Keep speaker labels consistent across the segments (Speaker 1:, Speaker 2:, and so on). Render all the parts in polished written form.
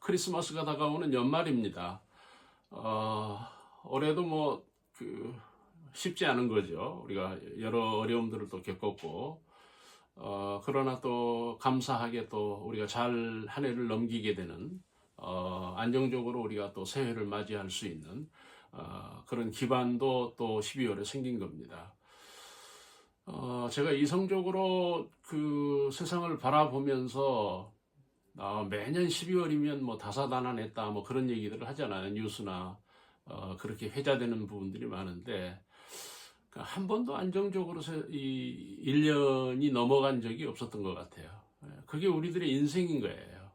Speaker 1: 크리스마스가 다가오는 연말입니다. 올해도 쉽지 않은 거죠. 우리가 여러 어려움들을 또 겪었고, 그러나 또 감사하게 또 우리가 잘 한 해를 넘기게 되는, 안정적으로 우리가 또 새해를 맞이할 수 있는, 그런 기반도 또 12월에 생긴 겁니다. 제가 이성적으로 그 세상을 바라보면서 매년 12월이면 뭐 다사다난했다 뭐 그런 얘기들을 하잖아요. 뉴스나 그렇게 회자되는 부분들이 많은데 한 번도 안정적으로 이 1년이 넘어간 적이 없었던 것 같아요. 그게 우리들의 인생인 거예요.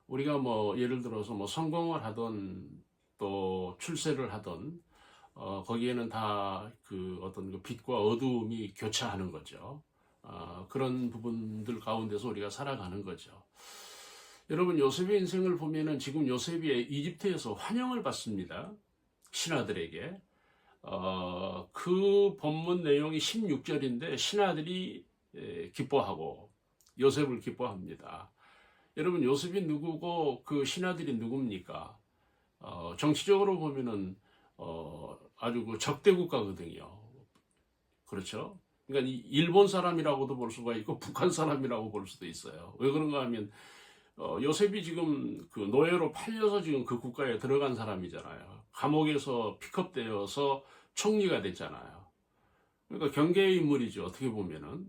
Speaker 1: 우리가 뭐 예를 들어서 뭐 성공을 하던 또 출세를 하던 거기에는 다 그 어떤 그 빛과 어두움이 교차하는 거죠. 그런 부분들 가운데서 우리가 살아가는 거죠. 여러분, 요셉의 인생을 보면은 지금 요셉이 이집트에서 환영을 받습니다. 신하들에게. 그 본문 내용이 16절인데 신하들이 기뻐하고 요셉을 기뻐합니다. 여러분, 요셉이 누구고 그 신하들이 누굽니까? 정치적으로 보면은 아주 그 적대 국가거든요. 그렇죠? 그러니까 일본 사람이라고도 볼 수가 있고 북한 사람이라고 볼 수도 있어요. 왜 그런가 하면 요셉이 지금 그 노예로 팔려서 지금 그 국가에 들어간 사람이잖아요. 감옥에서 픽업되어서 총리가 됐잖아요. 그러니까 경계의 인물이죠. 어떻게 보면은.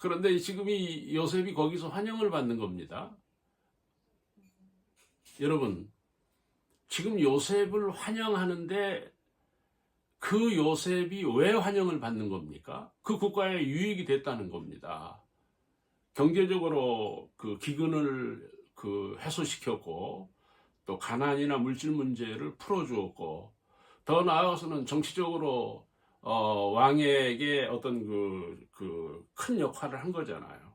Speaker 1: 그런데 지금 이 요셉이 거기서 환영을 받는 겁니다. 여러분, 지금 요셉을 환영하는데 그 요셉이 왜 환영을 받는 겁니까? 그 국가에 유익이 됐다는 겁니다. 경제적으로 그 기근을 그 해소시켰고 또 가난이나 물질 문제를 풀어주었고 더 나아가서는 정치적으로 왕에게 어떤 그 큰 역할을 한 거잖아요.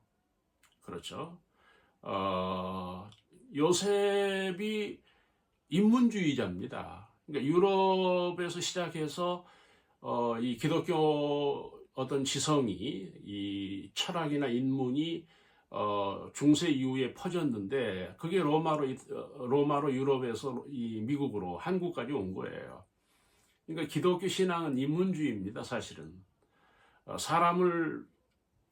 Speaker 1: 그렇죠? 요셉이 인문주의자입니다. 그러니까 유럽에서 시작해서 이 기독교 어떤 지성이 이 철학이나 인문이 중세 이후에 퍼졌는데 그게 로마로 유럽에서 이 미국으로 한국까지 온 거예요. 그러니까 기독교 신앙은 인문주의입니다. 사실은 사람을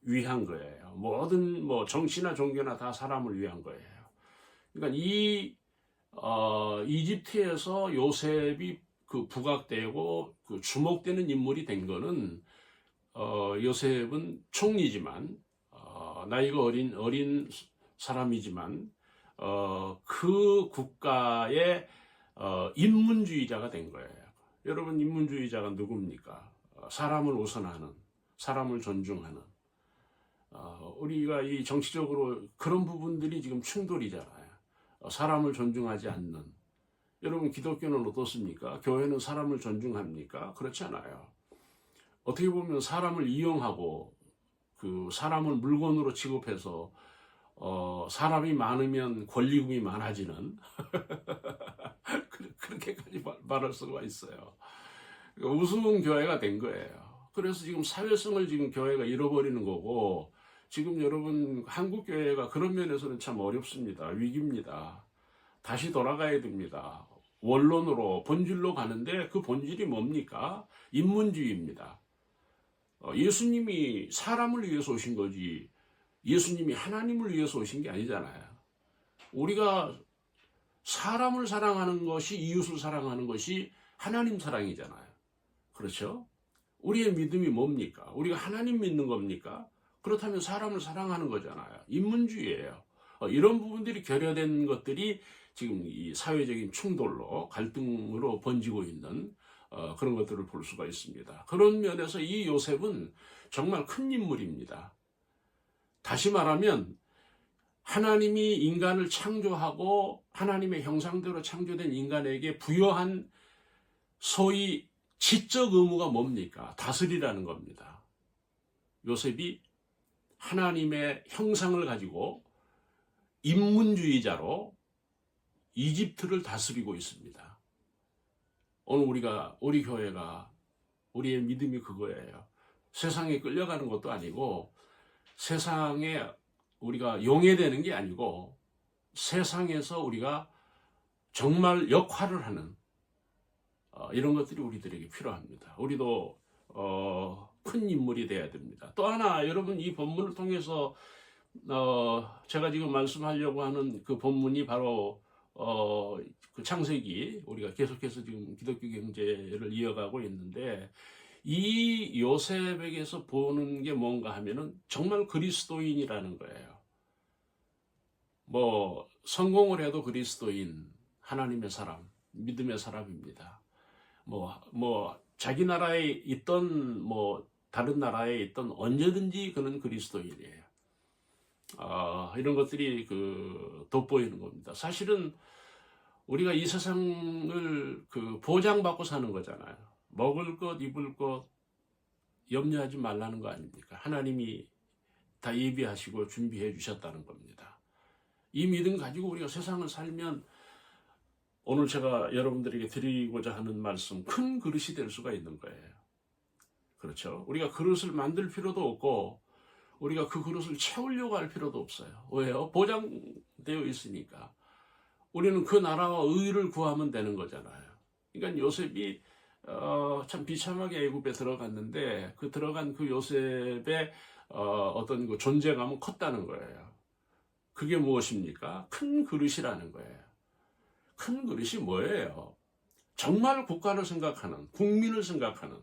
Speaker 1: 위한 거예요. 모든 뭐 정치나 종교나 다 사람을 위한 거예요. 그러니까 이 이집트에서 요셉이 그 부각되고 그 주목되는 인물이 된 거는 요셉은 총리지만 나이가 어린 사람이지만 그 국가의 인문주의자가 된 거예요. 여러분, 인문주의자가 누굽니까? 사람을 우선하는, 사람을 존중하는. 우리가 이 정치적으로 그런 부분들이 지금 충돌이잖아요. 사람을 존중하지 않는. 여러분, 기독교는 어떻습니까? 교회는 사람을 존중합니까? 그렇지 않아요. 어떻게 보면 사람을 이용하고 그 사람을 물건으로 취급해서 사람이 많으면 권리금이 많아지는 그렇게까지 말할 수가 있어요. 우스운 교회가 된 거예요. 그래서 지금 사회성을 지금 교회가 잃어버리는 거고 지금 여러분 한국 교회가 그런 면에서는 참 어렵습니다. 위기입니다. 다시 돌아가야 됩니다. 원론으로 본질로 가는데 그 본질이 뭡니까? 인문주의입니다. 예수님이 사람을 위해서 오신 거지 예수님이 하나님을 위해서 오신 게 아니잖아요. 우리가 사람을 사랑하는 것이 이웃을 사랑하는 것이 하나님 사랑이잖아요. 그렇죠? 우리의 믿음이 뭡니까? 우리가 하나님 믿는 겁니까? 그렇다면 사람을 사랑하는 거잖아요. 인문주의예요. 이런 부분들이 결여된 것들이 지금 이 사회적인 충돌로 갈등으로 번지고 있는 그런 것들을 볼 수가 있습니다. 그런 면에서 이 요셉은 정말 큰 인물입니다. 다시 말하면 하나님이 인간을 창조하고 하나님의 형상대로 창조된 인간에게 부여한 소위 지적 의무가 뭡니까? 다스리라는 겁니다. 요셉이 하나님의 형상을 가지고 인문주의자로 이집트를 다스리고 있습니다. 오늘 우리 교회가 우리의 믿음이 그거예요. 세상에 끌려가는 것도 아니고 세상에 우리가 용해되는 게 아니고 세상에서 우리가 정말 역할을 하는 이런 것들이 우리들에게 필요합니다. 우리도 큰 인물이 돼야 됩니다. 또 하나, 여러분, 이 본문을 통해서 제가 지금 말씀하려고 하는 그 본문이 바로 그 창세기, 우리가 계속해서 지금 기독교 경제를 이어가고 있는데, 이 요셉에게서 보는 게 뭔가 하면은 정말 그리스도인이라는 거예요. 뭐 성공을 해도 그리스도인, 하나님의 사람, 믿음의 사람입니다. 뭐 자기 나라에 있던 뭐 다른 나라에 있던 언제든지 그는 그리스도인이에요. 이런 것들이 돋보이는 겁니다. 사실은 우리가 이 세상을 보장받고 사는 거잖아요. 먹을 것, 입을 것 염려하지 말라는 거 아닙니까? 하나님이 다 예비하시고 준비해 주셨다는 겁니다. 이 믿음 가지고 우리가 세상을 살면 오늘 제가 여러분들에게 드리고자 하는 말씀, 큰 그릇이 될 수가 있는 거예요. 그렇죠? 우리가 그릇을 만들 필요도 없고 우리가 그 그릇을 채우려고 할 필요도 없어요. 왜요? 보장되어 있으니까. 우리는 그 나라와 의를 구하면 되는 거잖아요. 그러니까 요셉이 참 비참하게 애굽에 들어갔는데 들어간 그 요셉의 어떤 그 존재감은 컸다는 거예요. 그게 무엇입니까? 큰 그릇이라는 거예요. 큰 그릇이 뭐예요? 정말 국가를 생각하는, 국민을 생각하는,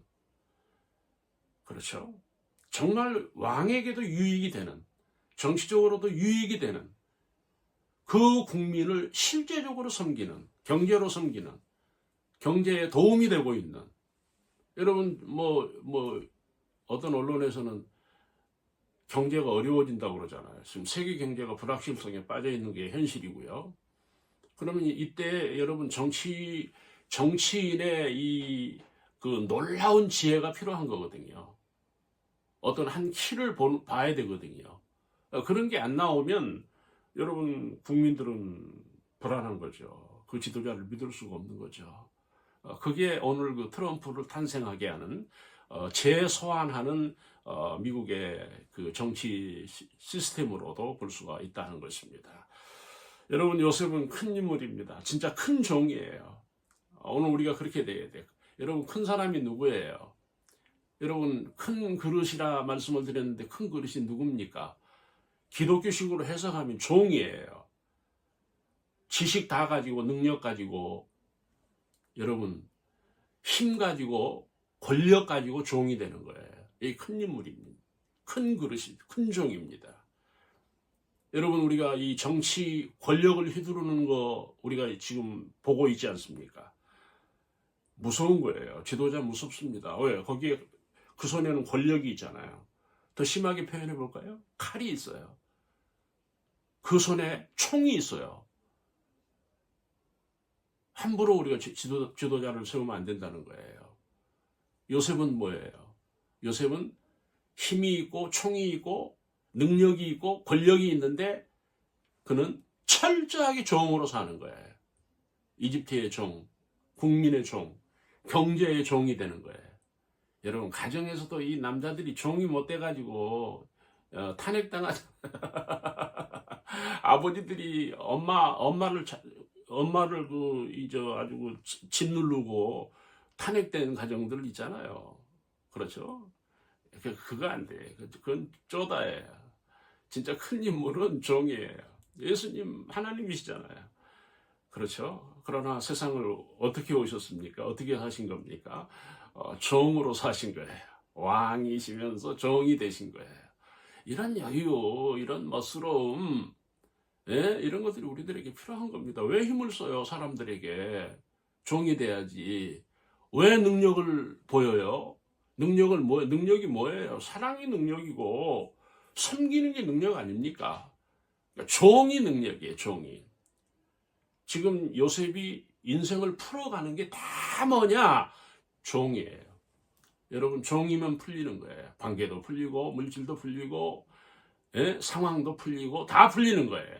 Speaker 1: 그렇죠? 정말 왕에게도 유익이 되는, 정치적으로도 유익이 되는 그 국민을 실제적으로 섬기는, 경제로 섬기는, 경제에 도움이 되고 있는. 여러분 어떤 언론에서는 경제가 어려워진다고 그러잖아요. 지금 세계 경제가 불확실성에 빠져 있는 게 현실이고요. 그러면 이때 여러분 정치인의 그 놀라운 지혜가 필요한 거거든요. 어떤 한 키를 봐야 되거든요. 그런 게 안 나오면 여러분 국민들은 불안한 거죠. 그 지도자를 믿을 수가 없는 거죠. 그게 오늘 그 트럼프를 탄생하게 하는 재소환하는 미국의 그 정치 시스템으로도 볼 수가 있다는 것입니다. 여러분, 요셉은 큰 인물입니다. 진짜 큰 종이에요. 오늘 우리가 그렇게 돼야 돼요. 여러분, 큰 사람이 누구예요? 여러분, 큰 그릇이라 말씀을 드렸는데 큰 그릇이 누굽니까? 기독교식으로 해석하면 종이에요. 지식 다 가지고, 능력 가지고, 여러분, 힘 가지고, 권력 가지고 종이 되는 거예요. 이게 큰 인물입니다. 큰 그릇이, 큰 종입니다. 여러분, 우리가 이 정치 권력을 휘두르는 거 우리가 지금 보고 있지 않습니까? 무서운 거예요. 지도자 무섭습니다. 왜? 거기에 그 손에는 권력이 있잖아요. 더 심하게 표현해 볼까요? 칼이 있어요. 그 손에 총이 있어요. 함부로 우리가 지도자를 세우면 안 된다는 거예요. 요셉은 뭐예요? 요셉은 힘이 있고 총이 있고 능력이 있고 권력이 있는데 그는 철저하게 종으로 사는 거예요. 이집트의 종, 국민의 종, 경제의 종이 되는 거예요. 여러분, 가정에서도 이 남자들이 종이 못 돼가지고 탄핵당하죠. 아버지들이 엄마를 아주 짓누르고 탄핵된 가정들 있잖아요. 그렇죠? 그거 안 돼. 그건 쪼다예요. 진짜 큰 인물은 종이에요. 예수님 하나님이시잖아요. 그렇죠? 그러나 세상을 어떻게 오셨습니까? 어떻게 사신 겁니까? 종으로 사신 거예요. 왕이시면서 종이 되신 거예요. 이런 여유, 이런 멋스러움, 이런 것들이 우리들에게 필요한 겁니다. 왜 힘을 써요? 사람들에게. 종이 돼야지. 왜 능력을 보여요? 능력이 뭐예요? 사랑이 능력이고, 섬기는 게 능력 아닙니까? 그러니까 종이 능력이에요, 종이. 지금 요셉이 인생을 풀어가는 게 다 뭐냐? 종이에요. 여러분, 종이면 풀리는 거예요. 관계도 풀리고, 물질도 풀리고, 상황도 풀리고, 다 풀리는 거예요.